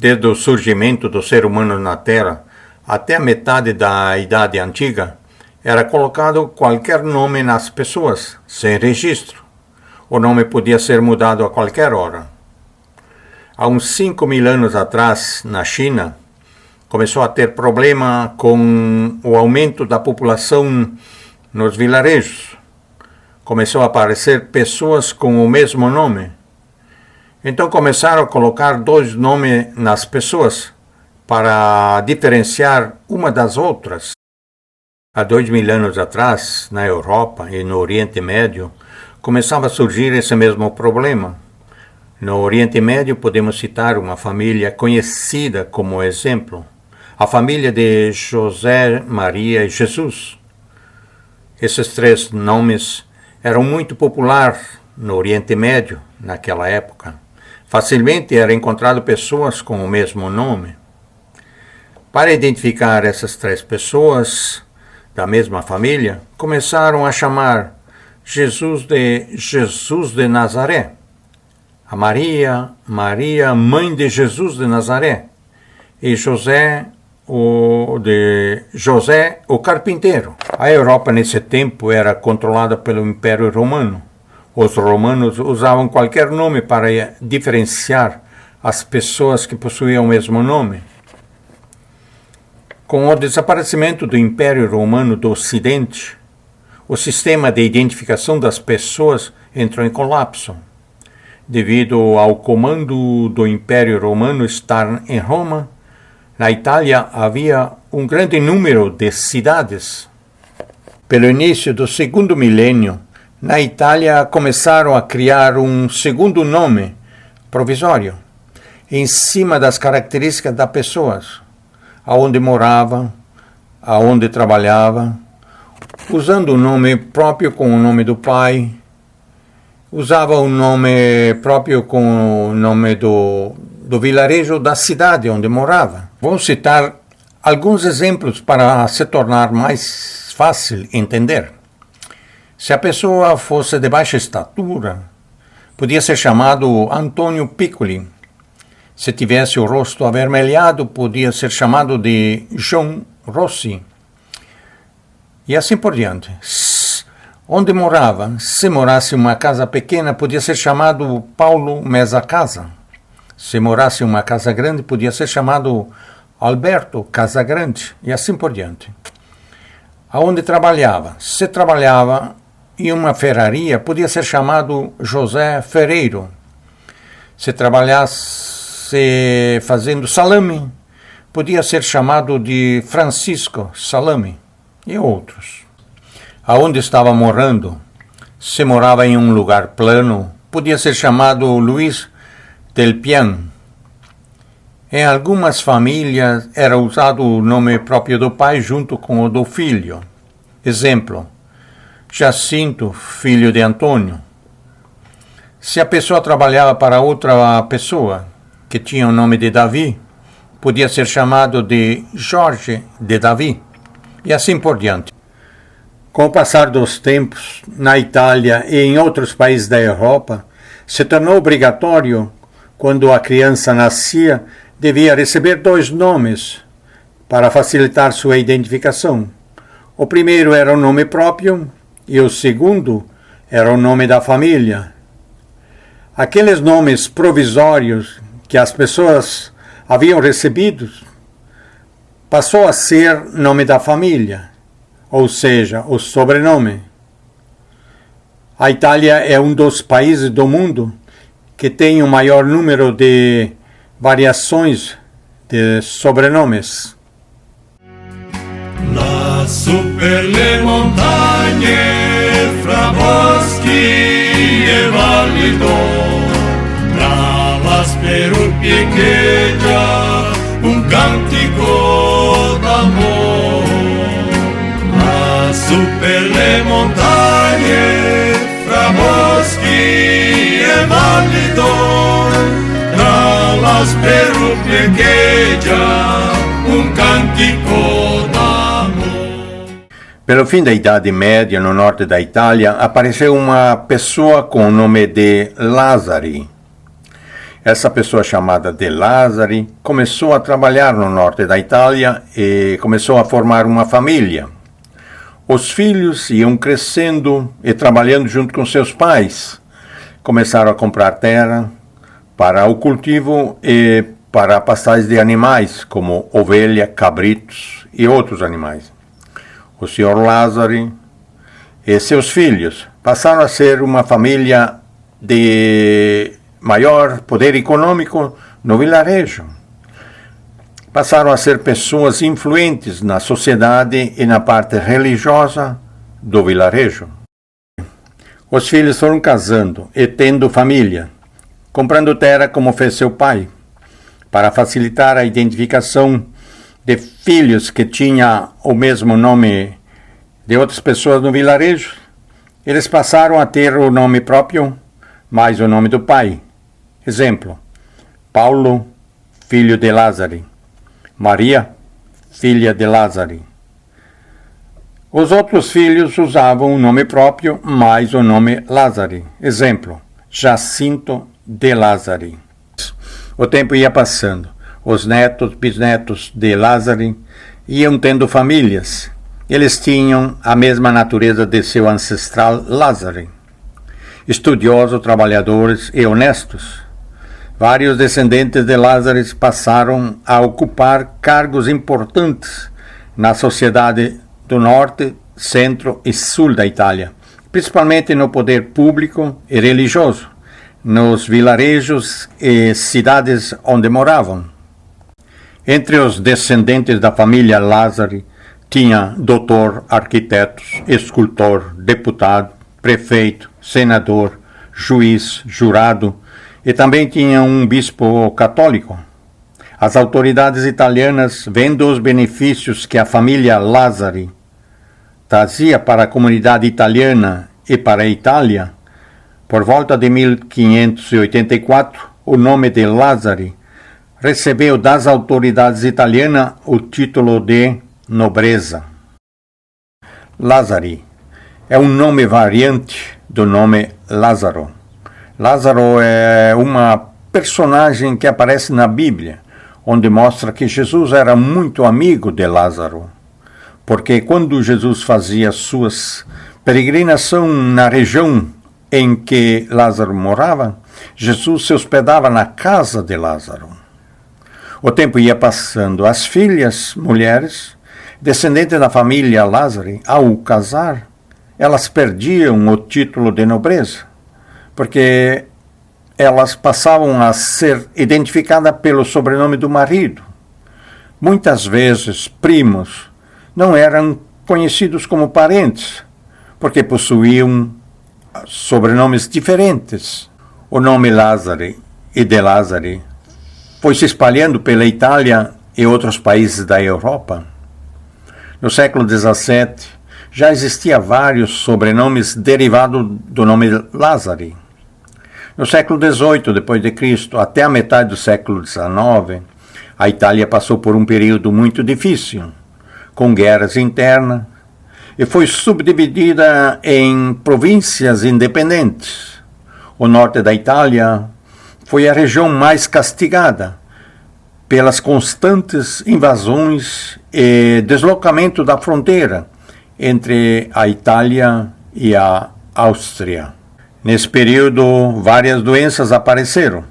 desde o surgimento do ser humano na Terra até a metade da Idade Antiga, era colocado qualquer nome nas pessoas, sem registro. O nome podia ser mudado a qualquer hora. Há uns 5.000 anos atrás, na China, começou a ter problema com o aumento da população nos vilarejos. Começou a aparecer pessoas com o mesmo nome. Então começaram a colocar 2 nomes nas pessoas para diferenciar uma das outras. Há 2.000 anos atrás, na Europa e no Oriente Médio, começava a surgir esse mesmo problema. No Oriente Médio podemos citar uma família conhecida como exemplo, a família de José, Maria e Jesus. Esses 3 nomes eram muito populares no Oriente Médio naquela época. Facilmente era encontrado pessoas com o mesmo nome. Para identificar essas 3 pessoas da mesma família, começaram a chamar Jesus de Nazaré, a Maria, mãe de Jesus de Nazaré, e José, o carpinteiro. A Europa nesse tempo era controlada pelo Império Romano. Os romanos usavam qualquer nome para diferenciar as pessoas que possuíam o mesmo nome. Com o desaparecimento do Império Romano do Ocidente, o sistema de identificação das pessoas entrou em colapso. Devido ao comando do Império Romano estar em Roma, na Itália havia um grande número de cidades. Pelo início do 2º milênio, na Itália começaram a criar um segundo nome provisório, em cima das características das pessoas, aonde morava, aonde trabalhava, usando o nome próprio com o nome do pai, usava o nome próprio com o nome do vilarejo da cidade onde morava. Vou citar alguns exemplos para se tornar mais fácil entender. Se a pessoa fosse de baixa estatura, podia ser chamado Antônio Piccoli. Se tivesse o rosto avermelhado, podia ser chamado de João Rossi. E assim por diante. Onde morava, se morasse em uma casa pequena, podia ser chamado Paulo Mesa Casa. Se morasse em uma casa grande, podia ser chamado Alberto Casa Grande, e assim por diante. Aonde trabalhava, se trabalhava em uma ferraria, podia ser chamado José Ferreiro. Se trabalhasse fazendo salame, podia ser chamado de Francisco Salame, e outros. Aonde estava morando, se morava em um lugar plano, podia ser chamado Luís del Pian. Em algumas famílias era usado o nome próprio do pai junto com o do filho. Exemplo, Jacinto, filho de Antônio. Se a pessoa trabalhava para outra pessoa, que tinha o nome de Davi, podia ser chamado de Jorge de Davi, e assim por diante. Com o passar dos tempos, na Itália e em outros países da Europa, se tornou obrigatório, quando a criança nascia, devia receber 2 nomes para facilitar sua identificação. O primeiro era o nome próprio e o segundo era o nome da família. Aqueles nomes provisórios que as pessoas haviam recebido passou a ser nome da família, ou seja, o sobrenome. A Itália é um dos países do mundo que tem o maior número de variações de sobrenomes. Lassù per le montagne, fra boschi e valli d'oro, tra la speruppie echeggia un cantico d'amore. Lassù per le montagne, fra boschi e valli d'oro, tra la speruppie echeggia un cantico d'amore. Pelo fim da Idade Média, no norte da Itália, apareceu uma pessoa com o nome de Lázaro. Essa pessoa chamada De Lázari começou a trabalhar no norte da Itália e começou a formar uma família. Os filhos iam crescendo e trabalhando junto com seus pais. Começaram a comprar terra para o cultivo e para pastagens de animais, como ovelha, cabritos e outros animais. O Sr. Lázari e seus filhos passaram a ser uma família de maior poder econômico no vilarejo. Passaram a ser pessoas influentes na sociedade e na parte religiosa do vilarejo. Os filhos foram casando e tendo família, comprando terra como fez seu pai, para facilitar a identificação de filhos que tinham o mesmo nome de outras pessoas no vilarejo. Eles passaram a ter o nome próprio, mais o nome do pai. Exemplo: Paulo, filho de Lázari. Maria, filha de Lázari. Os outros filhos usavam o nome próprio, mais o nome Lázari. Exemplo: Jacinto de Lázari. O tempo ia passando. Os netos, bisnetos de Lázari iam tendo famílias. Eles tinham a mesma natureza de seu ancestral Lázari. Estudiosos, trabalhadores e honestos. Vários descendentes de Lázari passaram a ocupar cargos importantes na sociedade do norte, centro e sul da Itália, principalmente no poder público e religioso, nos vilarejos e cidades onde moravam. Entre os descendentes da família Lázari tinha doutor, arquitetos, escultor, deputado, prefeito, senador, juiz, jurado, e também tinha um bispo católico. As autoridades italianas, vendo os benefícios que a família Lázari trazia para a comunidade italiana e para a Itália, por volta de 1584, o nome de Lázari recebeu das autoridades italianas o título de nobreza. Lázari é um nome variante do nome Lázaro. Lázaro é uma personagem que aparece na Bíblia, onde mostra que Jesus era muito amigo de Lázaro, porque quando Jesus fazia suas peregrinação na região em que Lázaro morava, Jesus se hospedava na casa de Lázaro. O tempo ia passando. As filhas, mulheres, descendentes da família Lázari, ao casar, elas perdiam o título de nobreza, porque elas passavam a ser identificadas pelo sobrenome do marido. Muitas vezes, primos não eram conhecidos como parentes, porque possuíam sobrenomes diferentes. O nome Lázari e de Lázari foi se espalhando pela Itália e outros países da Europa. No século XVII, já existia vários sobrenomes derivados do nome Lázari. No século XVIII, depois de Cristo, até a metade do século XIX, a Itália passou por um período muito difícil, com guerras internas, e foi subdividida em províncias independentes. O norte da Itália foi a região mais castigada pelas constantes invasões e deslocamento da fronteira entre a Itália e a Áustria. Nesse período, várias doenças apareceram,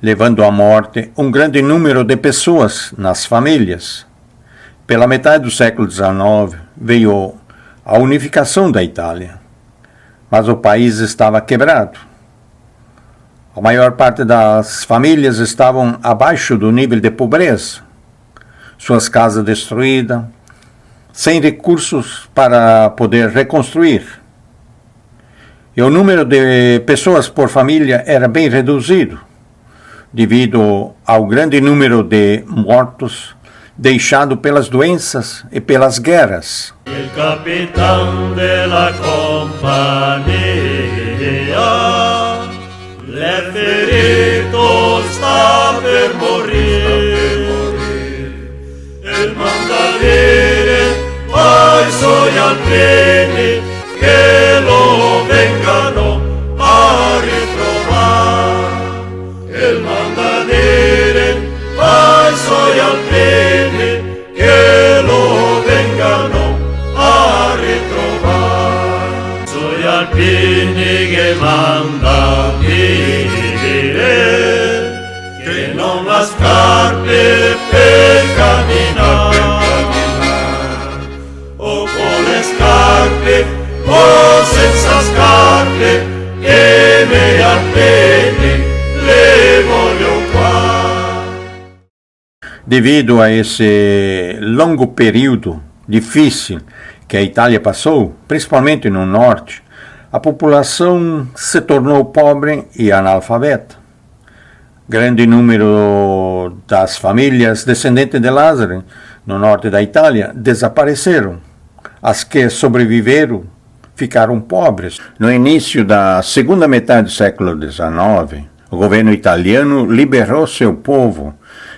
levando à morte um grande número de pessoas nas famílias. Pela metade do século XIX, veio a unificação da Itália, mas o país estava quebrado. A maior parte das famílias estavam abaixo do nível de pobreza, suas casas destruídas, sem recursos para poder reconstruir. E o número de pessoas por família era bem reduzido, devido ao grande número de mortos deixado pelas doenças e pelas guerras. El capitán de la compañía, le ferito sta per morir. El manda dire ai suoi alpini che lo vengano a ritrovare. El scarpe per camminare, o con le scarpe o senza scarpe, che le appene le voglio qua. Devido a esse longo período difícil que a Itália passou, principalmente no norte, a população se tornou pobre e analfabeta. Grande número das famílias descendentes de Lázaro no norte da Itália desapareceram. As que sobreviveram ficaram pobres. No início da segunda metade do século XIX, o governo italiano liberou seu povo.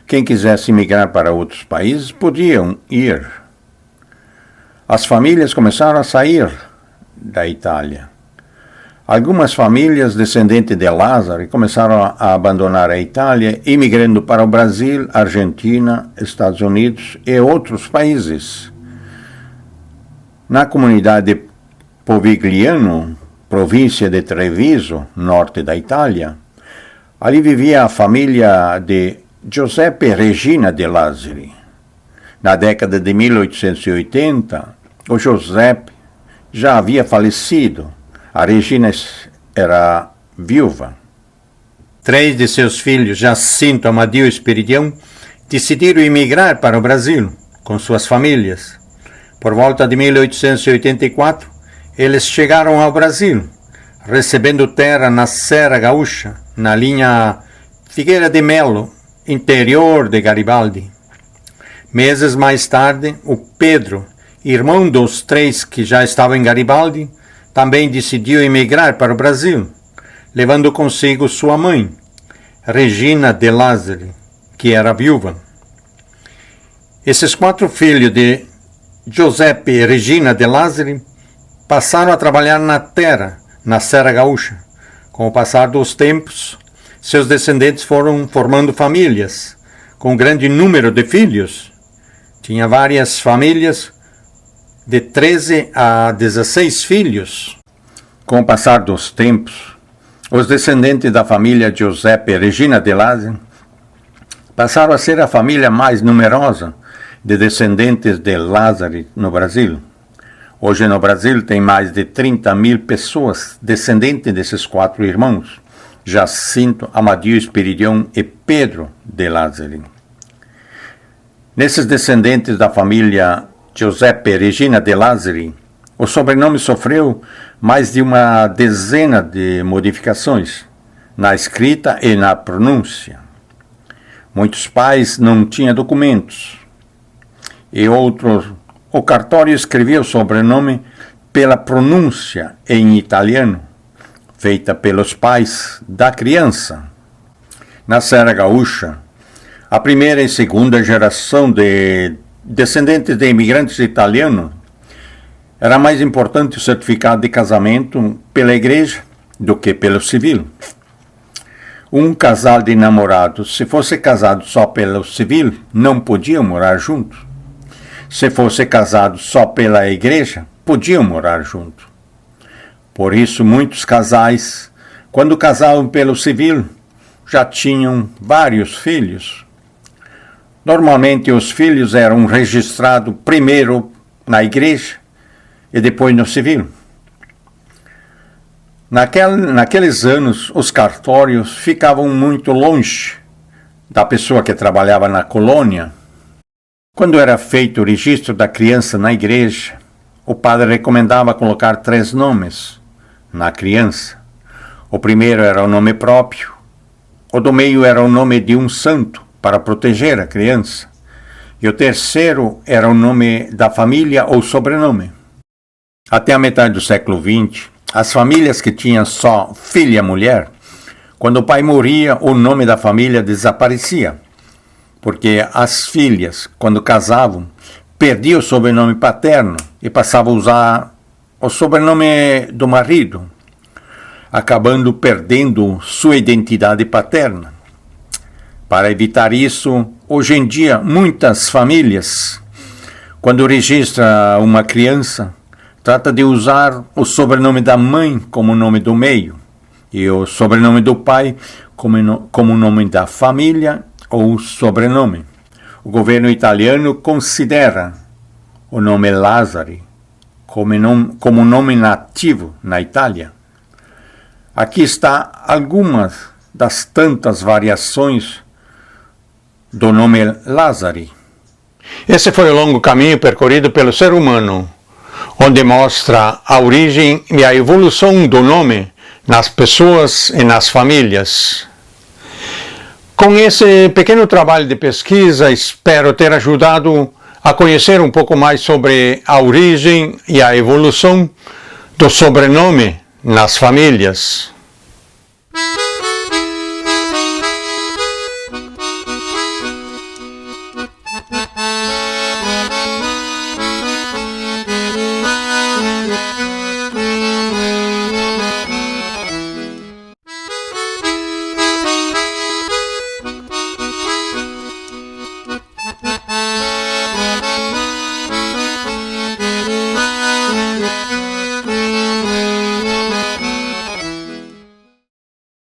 Quem quisesse migrar para outros países podiam ir. As famílias começaram a sair da Itália. Algumas famílias descendentes de Lázaro começaram a abandonar a Itália, imigrando para o Brasil, Argentina, Estados Unidos e outros países. Na comunidade de Povigliano, província de Treviso, norte da Itália, ali vivia a família de Giuseppe Regina de Lázari. Na década de 1880, o Giuseppe já havia falecido. A Regina era viúva. 3 de seus filhos, Jacinto, Amadeu e Esperidião, decidiram emigrar para o Brasil com suas famílias. Por volta de 1884, eles chegaram ao Brasil, recebendo terra na Serra Gaúcha, na linha Figueira de Melo, interior de Garibaldi. Meses mais tarde, o Pedro, irmão dos 3 que já estavam em Garibaldi, também decidiu emigrar para o Brasil, levando consigo sua mãe, Regina de Lázari, que era viúva. Esses 4 filhos de Giuseppe e Regina de Lázari passaram a trabalhar na terra, na Serra Gaúcha. Com o passar dos tempos, seus descendentes foram formando famílias, com um grande número de filhos. Tinha várias famílias de 13 a 16 filhos. Com o passar dos tempos, os descendentes da família Giuseppe e Regina de Lázari passaram a ser a família mais numerosa de descendentes de Lázari no Brasil. Hoje no Brasil tem mais de 30.000 pessoas descendentes desses 4 irmãos, Jacinto, Amadeu, Esperidião e Pedro de Lázari. Nesses descendentes da família Giuseppe e Regina de Lázari, o sobrenome sofreu mais de uma dezena de modificações na escrita e na pronúncia. Muitos pais não tinham documentos e outros, o cartório escrevia o sobrenome pela pronúncia em italiano, feita pelos pais da criança. Na Serra Gaúcha, a primeira e segunda geração de descendentes de imigrantes italianos, era mais importante o certificado de casamento pela igreja do que pelo civil. Um casal de namorados, se fosse casado só pelo civil, não podiam morar juntos. Se fosse casado só pela igreja, podiam morar juntos. Por isso, muitos casais, quando casavam pelo civil, já tinham vários filhos. Normalmente, os filhos eram registrados primeiro na igreja e depois no civil. Naqueles anos, os cartórios ficavam muito longe da pessoa que trabalhava na colônia. Quando era feito o registro da criança na igreja, o padre recomendava colocar 3 nomes na criança. O primeiro era o nome próprio, o do meio era o nome de um santo para proteger a criança, e o terceiro era o nome da família ou sobrenome. Até a metade do século XX, as famílias que tinham só filha mulher, quando o pai morria, o nome da família desaparecia, porque as filhas, quando casavam, perdiam o sobrenome paterno e passavam a usar o sobrenome do marido, acabando perdendo sua identidade paterna. Para evitar isso, hoje em dia, muitas famílias, quando registra uma criança, trata de usar o sobrenome da mãe como nome do meio e o sobrenome do pai como nome da família ou sobrenome. O governo italiano considera o nome Lazzari como nome nativo na Itália. Aqui está algumas das tantas variações do nome Lazzari. Esse foi o longo caminho percorrido pelo ser humano, onde mostra a origem e a evolução do nome nas pessoas e nas famílias. Com esse pequeno trabalho de pesquisa, espero ter ajudado a conhecer um pouco mais sobre a origem e a evolução do sobrenome nas famílias.